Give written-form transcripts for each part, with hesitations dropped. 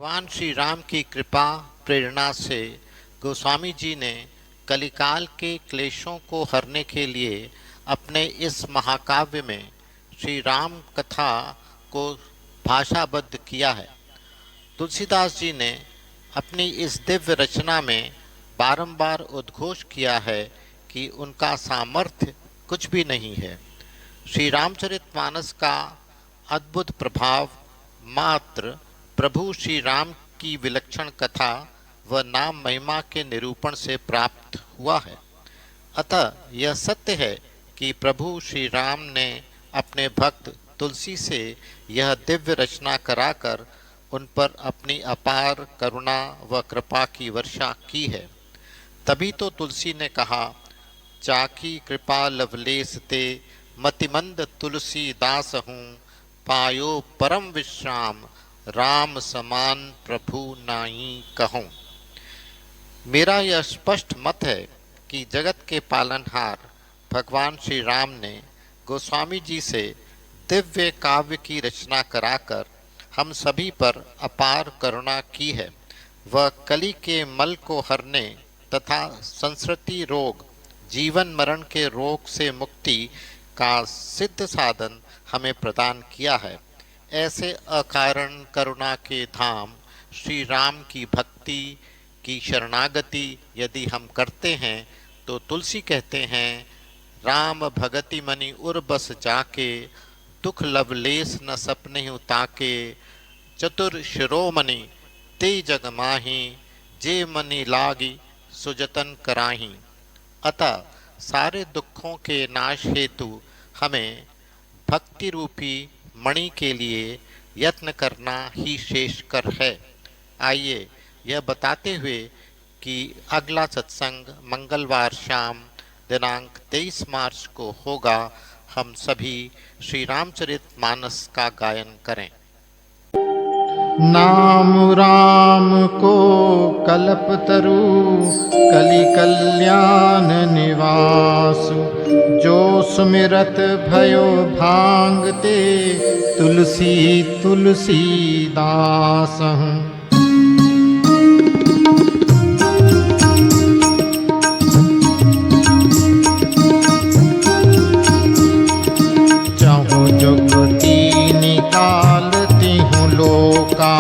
भगवान श्री राम की कृपा प्रेरणा से गोस्वामी जी ने कलिकाल के क्लेशों को हरने के लिए अपने इस महाकाव्य में श्री राम कथा को भाषाबद्ध किया है। तुलसीदास जी ने अपनी इस दिव्य रचना में बारंबार उद्घोष किया है कि उनका सामर्थ्य कुछ भी नहीं है। श्री रामचरितमानस का अद्भुत प्रभाव मात्र प्रभु श्री राम की विलक्षण कथा व नाम महिमा के निरूपण से प्राप्त हुआ है। अतः यह सत्य है कि प्रभु श्री राम ने अपने भक्त तुलसी से यह दिव्य रचना कराकर उन पर अपनी अपार करुणा व कृपा की वर्षा की है। तभी तो तुलसी ने कहा, चाकी कृपा लवलेस ते मतिमंद तुलसी दास हूँ, पायो परम विश्राम राम समान प्रभु नाई कहूँ। मेरा यह स्पष्ट मत है कि जगत के पालनहार भगवान श्री राम ने गोस्वामी जी से दिव्य काव्य की रचना कराकर हम सभी पर अपार करुणा की है। वह कली के मल को हरने तथा संस्कृति रोग जीवन मरण के रोग से मुक्ति का सिद्ध साधन हमें प्रदान किया है। ऐसे अकारण करुणा के धाम श्री राम की भक्ति की शरणागति यदि हम करते हैं तो तुलसी कहते हैं, राम भगति मनि उर बस जाके, दुख लवलेस न सपने ताके, चतुर शिरोमणि ते जग माही, जे मनि लागी सुजतन कराही। अतः सारे दुखों के नाश हेतु हमें भक्ति रूपी मणि के लिए यत्न करना ही शेषकर है। आइए यह बताते हुए कि अगला सत्संग मंगलवार शाम दिनांक 23 मार्च को होगा, हम सभी श्री रामचरितमानस का गायन करें। नाम राम को कल्पतरु कलि कल्याण निवासु, जो सुमिरत भयो भांगते, तुलसी तुलसी दास हूँ। चाहूँ जुगती निकालती हूँ लोका,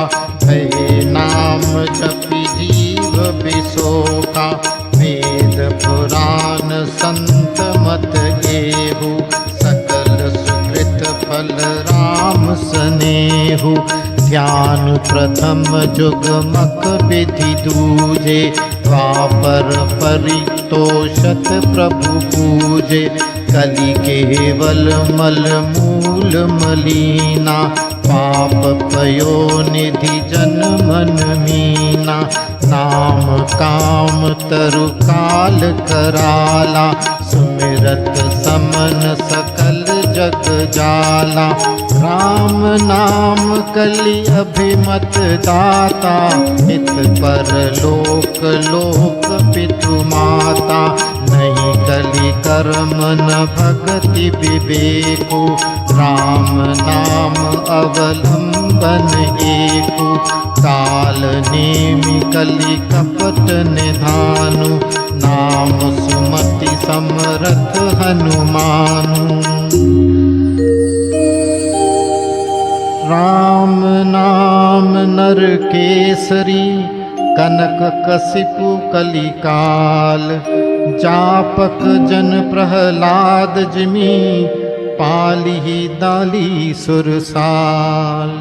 भय नाम जपि जीव बिसोका, वेद पुराण संत मत एहु, सकल सुकृत फल राम स्नेहु। ध्यान प्रथम जुगमक विधि दूजे, द्वापर परितोषत प्रभु पूजे, कलि केवल मल मूल मलीना, पाप पयो निधि जन मन मीना। नाम काम तरु काल कराला, सुमिरत समन सकल जग जाला। राम नाम कलि अभिमत दाता, हित पर लोक लोक पितु माता। नहीं कलि कर्म न भगति विवेको, राम नाम अवलंबन एको। काल नेमि कलि कपट निधानु, नाम सुमति समरथ हनुमानु। राम नाम नर केसरी, कनक कसिपु कलिकाल। जापक जन प्रहलाद जिमि, पालिहि दाली सुरसाल।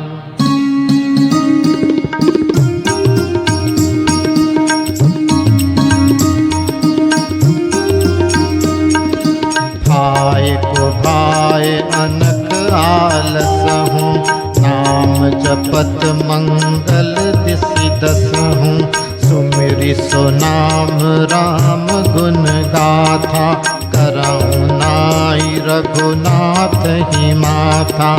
भाय को भाय अनक आलस हूँ, नाम जपत मंगल दिसि दस हूँ। सुमिरि सो नाम राम गुण गाथा, करऊ नाई रघुनाथ ही माथा।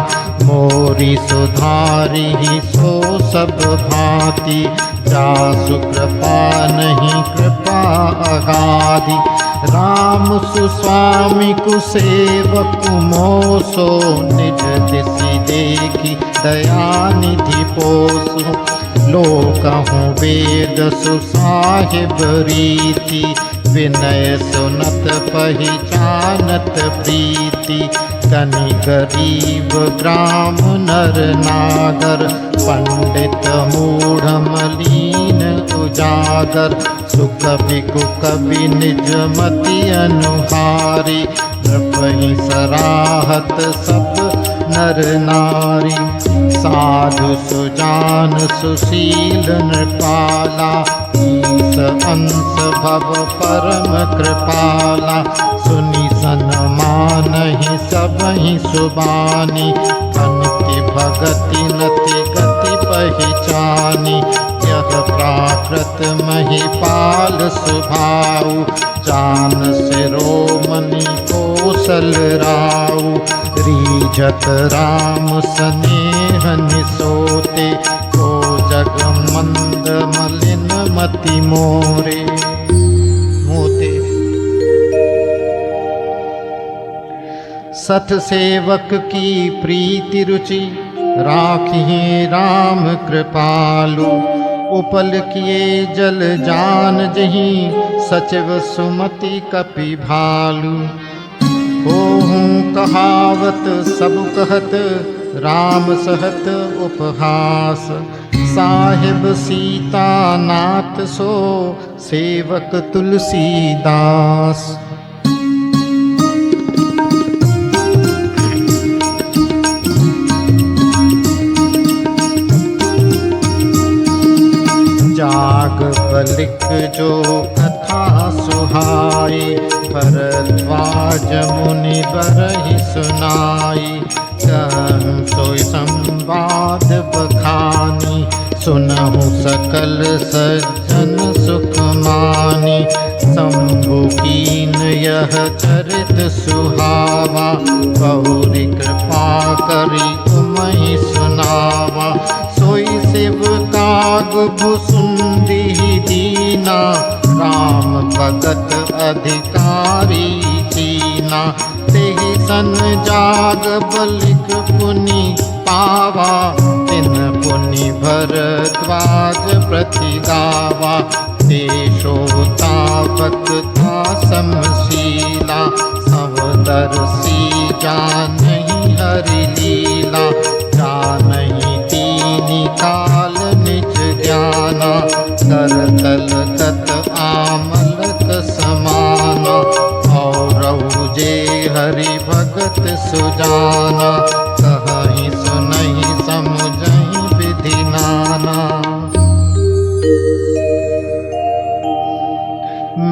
मोरी सुधारि सो सब भांति, जासु कृपा नहीं कृपा अगाधि। राम सुस्वामी कुसेवक मोसो, निज दिसि देखी दयानिधि पोसो। लोकहूँ वेद सुसाहिब रीति, विनय सुनत पहिचानत प्रीति। धनी गरीब ग्राम नर नागर, पंडित मूढ़ मलीन उजागर। सुख बिकु कवि निज मति अनुहारी, नृपहि सराहत सब नर नारी। साधु सुजान सुशील नृपाला, ईश अंश भव परम कृपाला। सुनि सन्मानहि सबहि सुबानी, अनति भगति नति गति पहिचानी। यह प्राकृत महिपाल सुभाऊ, जान शिरोमणि कौशल राऊ। रीझत राम स्नेह निसोते, को जग मंद मलिन मति मोरे। सत सेवक की प्रीति रुचि, राखिए राम कृपालु। उपल किए जल जान जहीं, सचिव सुमति कपि भालु। होहूँ कहावत सब कहत, राम सहत उपहास। साहिब सीता नाथ सो, सेवक तुलसीदास। जाग बलिक जो कथा सुहाई, भरद्वाज मुनि बरहि सुनाई। कहूँ सोई संवाद बखानी, सुनहु सकल सज्जन सुख मानी। शंभु कीन यह चरित सुहावा, बहुरी कृपा करी तुमहि सुनावा। सोई शिव काग भुसुंडी दीना, राम भगत अधिकारी चीना। तेहि सन जाग बलिक पुनि पावा, तिन पुनि भरद्वाज प्रति गावा। देशोता भक्ता समशीला, समदर्शी जानहि हरि लीला। जानहि दीनि काल निज ज्ञाना, करतल कत आमलक समाना। और जे हरि भगत सुजाना, कहहि सुनहि समझहि विधि नाना।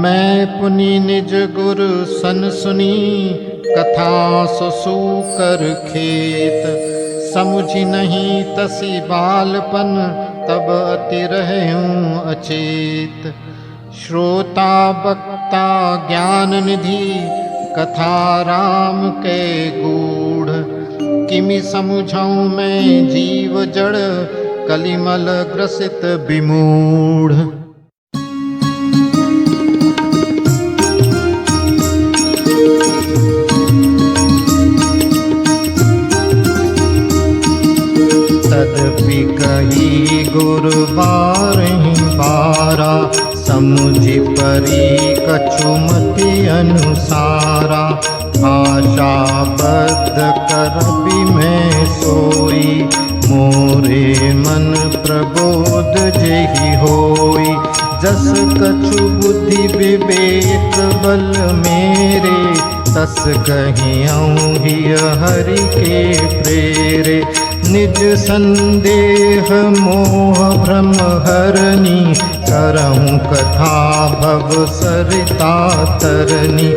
मैं पुनि निज गुरु सन सुनी, कथा सुसूकर खेत। समुझि नहीं तसी बालपन, तब अति रहूं अचेत। श्रोता वक्ता ज्ञान निधि, कथा राम के गूढ़। किमि समुझऊं मैं जीव जड़, कलिमल ग्रसित विमूढ़। तदपि कही गुरु बारहि बारा, समुझि परी कछुमति अनुसारा। भाषा बद्ध करबि मैं सोई, मोरे मन प्रबोध जेहि होई। जस कछु बुद्धि विवेक बल मेरे, तस कहियऊँ हिय हरि के प्रेरे। निज संदेह मोह भ्रम हरनी, करहूँ कथा भव सरिता तरनी।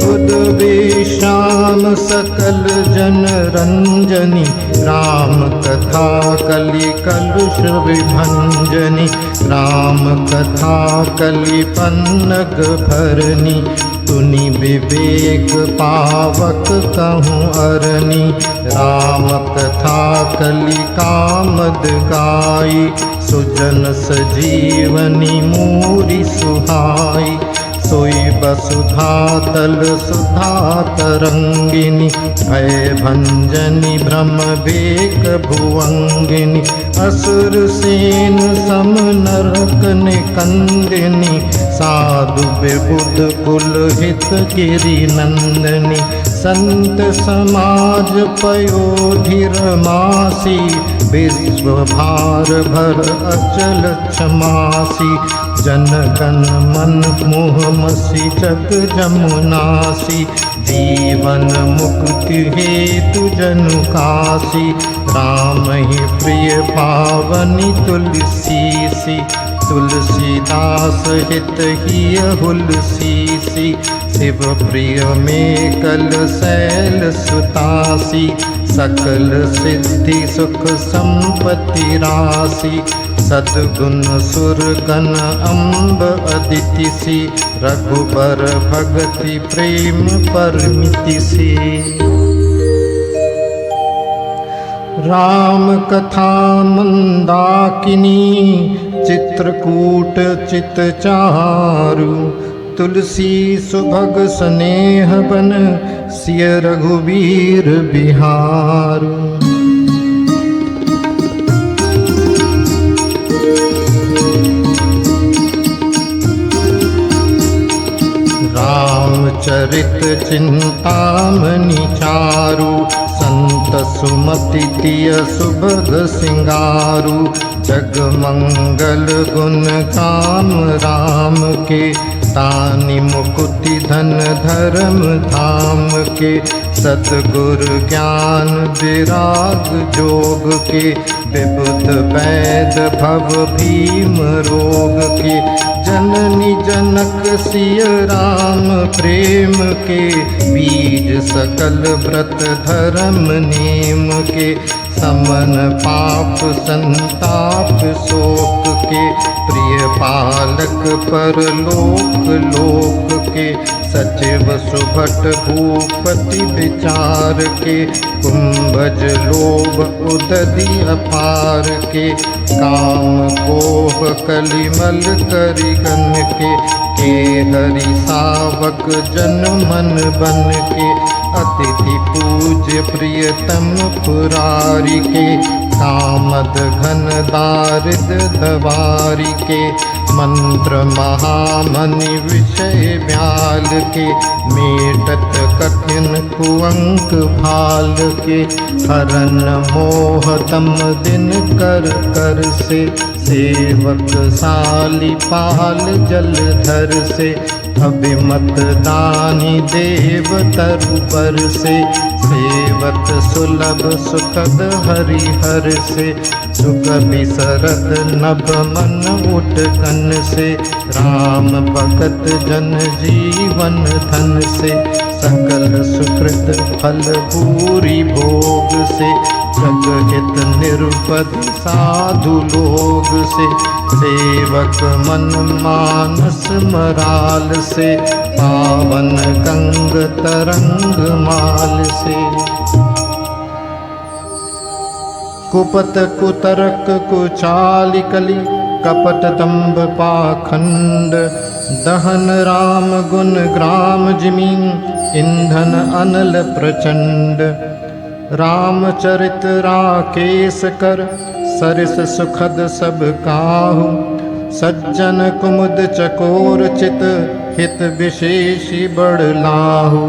बुध विश्राम सकल जन रंजनी, राम कथा कलि कलुष विभंजनी। राम कथा कलि पन्नग भरनी, तुनि विवेक पावक कहूँ अरनी। राम कथा कलि कामद गाई, सुजन सजीवनी मूरी सुहाई। सोई वसुधा तल सुधा तरंगिनी, भय भंजनी भ्रम बेक भुवंगिनी। असुर सेन सम नरक निकंदिनी, साधु विबुध कुल हित गिरि नंदनी। संत समाज पयोधिर मासी, विश्व भार भर अचल क्षमासी। जन गण मन मोह मसी जग जमुनासी, जीवन मुक्ति हेतु जनु कासी। राम ही प्रिय पावनी तुलसीसी, तुलसीदास हित ही हुलसीसी। शिव प्रिय में कल शैल सुतासी, सकल सिद्धि सुख संपत्ति राशि। सद्गुण सुरगण अम्ब अदिति सी, रघुबर भगति प्रेम परमिति सी। राम कथा मंदाकिनी, चित्रकूट चित चारु। तुलसी सुभग स्नेह बन, सिय रघुवीर बिहारु। रामचरित चिंतामणि चारु, संत सुमति तिय सुभग सिंगारु। जग मंगल गुण काम राम के, तानि मुकुति धन धर्म धाम के। सतगुर ज्ञान विराग जोग के, विबुध वैद भव भीम रोग के। जननी जनक सिय राम प्रेम के, बीज सकल व्रत धर्म नेम के। समन पाप संताप शोक के, प्रिय पालक परलोक लोक के। सचिव सुभट भूपति विचार के, कुंभज लोभ उदधि अपार के। काम कोह कलिमल करिगन के, हरि सावक जन मन बन के। अतिथि पूज्य प्रियतम पुरारी के, कामद घन दारिद दवारी के। मंत्र महामनि विषय व्याल के, मेटत कठिन कुअंक भाल के। हरन मोह तम दिन कर कर से, सेवक साली पाल जलधर से। अभिमत दानी देव तरुबर से, सेवत सुलभ सुखद हरिहर से। सुख बिसरत नभ मन उठगन से, राम भगत जन जीवन धन से। सकल सुकृत फल भूरि भोग से, जगहित निरुपद साधु लोग से। सेवक मन मानस मराल से, पावन गंग तरंग माल से। कुपत कुतरक कुचाल कली, कपट दंभ पाखंड। दहन राम गुण ग्राम जिमी, ईंधन अनल प्रचंड। रामचरित राकेश कर, सरिस सुखद सब काहू। सज्जन कुमुद चकोर चित, हित विशेषी बड़ लाहू।